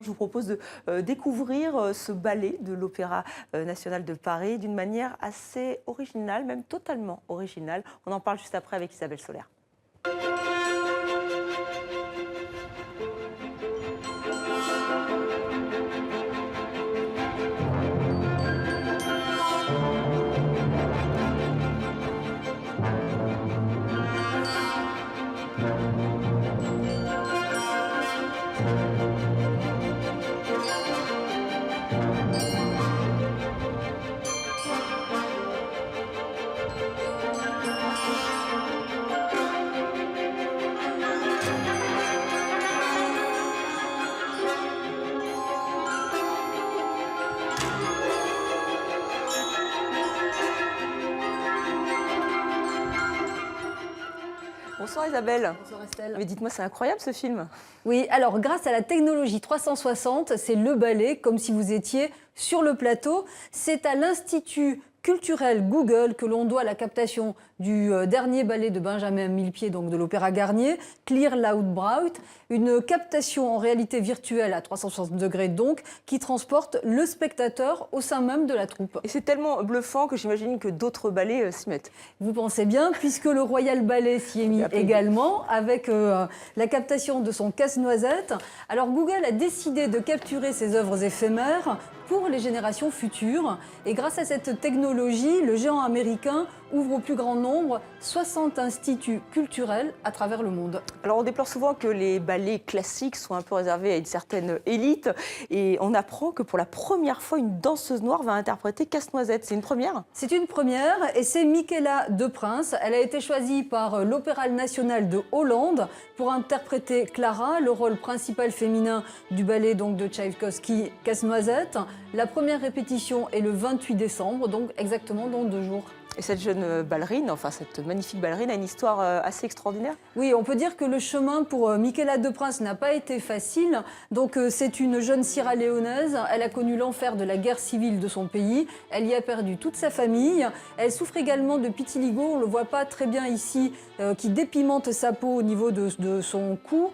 vous propose de découvrir ce ballet de l'Opéra national de Paris d'une manière assez originale, même totalement originale. On en parle juste après avec Isabelle Soler. Bonsoir Isabelle. Bonsoir Estelle. Mais dites-moi, c'est incroyable ce film. Oui, alors grâce à la technologie 360, c'est le ballet comme si vous étiez sur le plateau. C'est à l'Institut culturel Google que l'on doit la captation du dernier ballet de Benjamin Millepied, donc de l'Opéra Garnier, Clear Loud Bright, une captation en réalité virtuelle à 360 degrés donc, qui transporte le spectateur au sein même de la troupe. Et c'est tellement bluffant que j'imagine que d'autres ballets s'y mettent. Vous pensez bien, puisque le Royal Ballet s'y est mis également, avec la captation de son Casse-Noisette. Alors Google a décidé de capturer ces œuvres éphémères pour les générations futures. Et grâce à cette technologie, le géant américain ouvre au plus grand nombre 60 instituts culturels à travers le monde. Alors on déplore souvent que les ballets classiques soient un peu réservés à une certaine élite. Et on apprend que pour la première fois, une danseuse noire va interpréter Casse-Noisette. C'est une première ? C'est une première et c'est Michaela De Prince. Elle a été choisie par l'Opéra national de Hollande pour interpréter Clara, le rôle principal féminin du ballet donc, de Tchaïkovski, Casse-Noisette. La première répétition est le 28 décembre, donc exactement dans 2 jours. Et cette jeune ballerine, enfin cette magnifique ballerine, a une histoire assez extraordinaire. Oui, on peut dire que le chemin pour Michaela De Prince n'a pas été facile. Donc c'est une jeune sierra-léonaise. Elle a connu l'enfer de la guerre civile de son pays. Elle y a perdu toute sa famille. Elle souffre également de vitiligo, on ne le voit pas très bien ici, qui dépimente sa peau au niveau de son cou.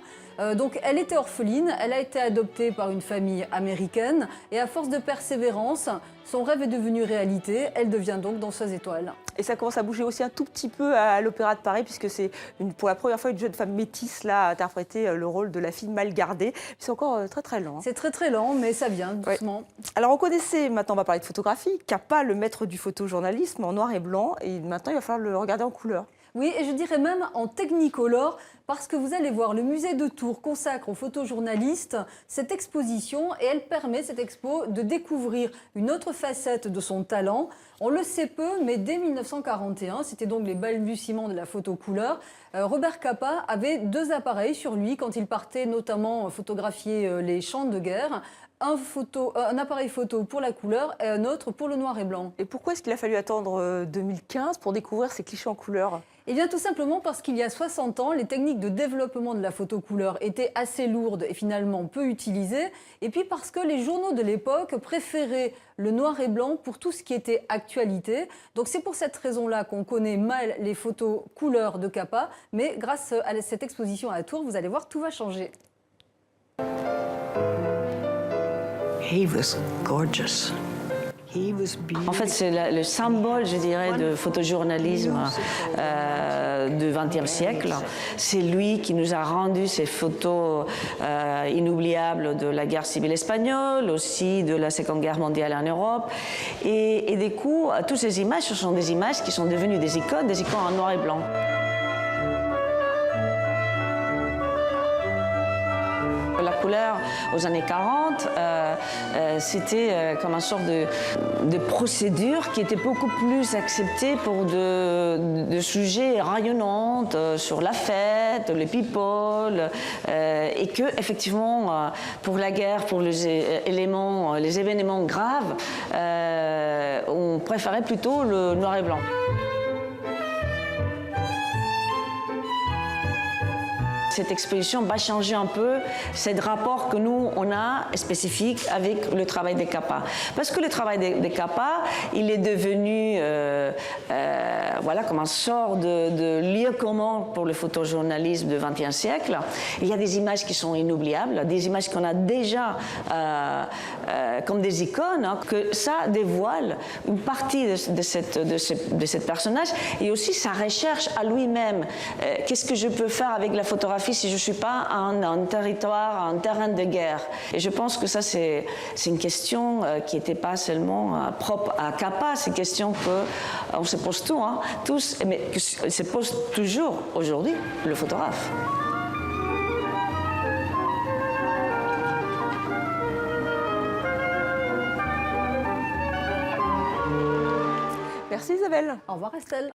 Donc elle était orpheline, elle a été adoptée par une famille américaine et à force de persévérance, son rêve est devenu réalité. Elle devient donc danseuse étoile. Et ça commence à bouger aussi un tout petit peu à l'Opéra de Paris puisque c'est pour la première fois une jeune femme métisse là, à interpréter le rôle de la fille mal gardée. C'est encore très très lent. C'est très très lent, mais ça vient doucement. Ouais. Alors on connaissait, maintenant on va parler de photographie, Capa, le maître du photojournalisme en noir et blanc, et maintenant il va falloir le regarder en couleur. Oui, et je dirais même en technicolor, parce que vous allez voir, le musée de Tours consacre aux photojournalistes cette exposition et elle permet, cette expo, de découvrir une autre facette de son talent. On le sait peu, mais dès 1941, c'était donc les balbutiements de la photo couleur, Robert Capa avait 2 appareils sur lui quand il partait notamment photographier les champs de guerre. Un appareil photo pour la couleur et un autre pour le noir et blanc. Et pourquoi est-ce qu'il a fallu attendre 2015 pour découvrir ces clichés en couleur ? Eh bien tout simplement parce qu'il y a 60 ans, les techniques de développement de la photo couleur étaient assez lourdes et finalement peu utilisées. Et puis parce que les journaux de l'époque préféraient le noir et blanc pour tout ce qui était actualité. Donc c'est pour cette raison-là qu'on connaît mal les photos couleur de Capa. Mais grâce à cette exposition à Tours, vous allez voir, tout va changer. He was gorgeous. En fait, c'est le symbole, je dirais, de photojournalisme du XXe siècle. C'est lui qui nous a rendu ces photos inoubliables de la guerre civile espagnole, aussi de la Seconde Guerre mondiale en Europe. Et du coup, toutes ces images, ce sont des images qui sont devenues des icônes en noir et blanc. La couleur aux années 40, c'était comme une sorte de procédure qui était beaucoup plus acceptée pour de sujets rayonnants sur la fête, les people, et que effectivement pour la guerre, pour les événements graves, on préférait plutôt le noir et blanc. cette exposition va changer un peu ce rapport que nous, on a spécifique avec le travail des CAPA. Parce que le travail des CAPA, il est devenu voilà, comme un sort de lieu commun pour le photojournalisme du XXe siècle. Il y a des images qui sont inoubliables, des images qu'on a déjà comme des icônes, hein, que ça dévoile une partie de cette personnage et aussi sa recherche à lui-même. Qu'est-ce que je peux faire avec la photographie si je ne suis pas un territoire, un terrain de guerre? Et je pense que ça, c'est une question qui n'était pas seulement propre à CAPA, c'est une question qu'on se pose tous, mais que se pose toujours aujourd'hui, le photographe. Merci Isabelle. Au revoir Estelle.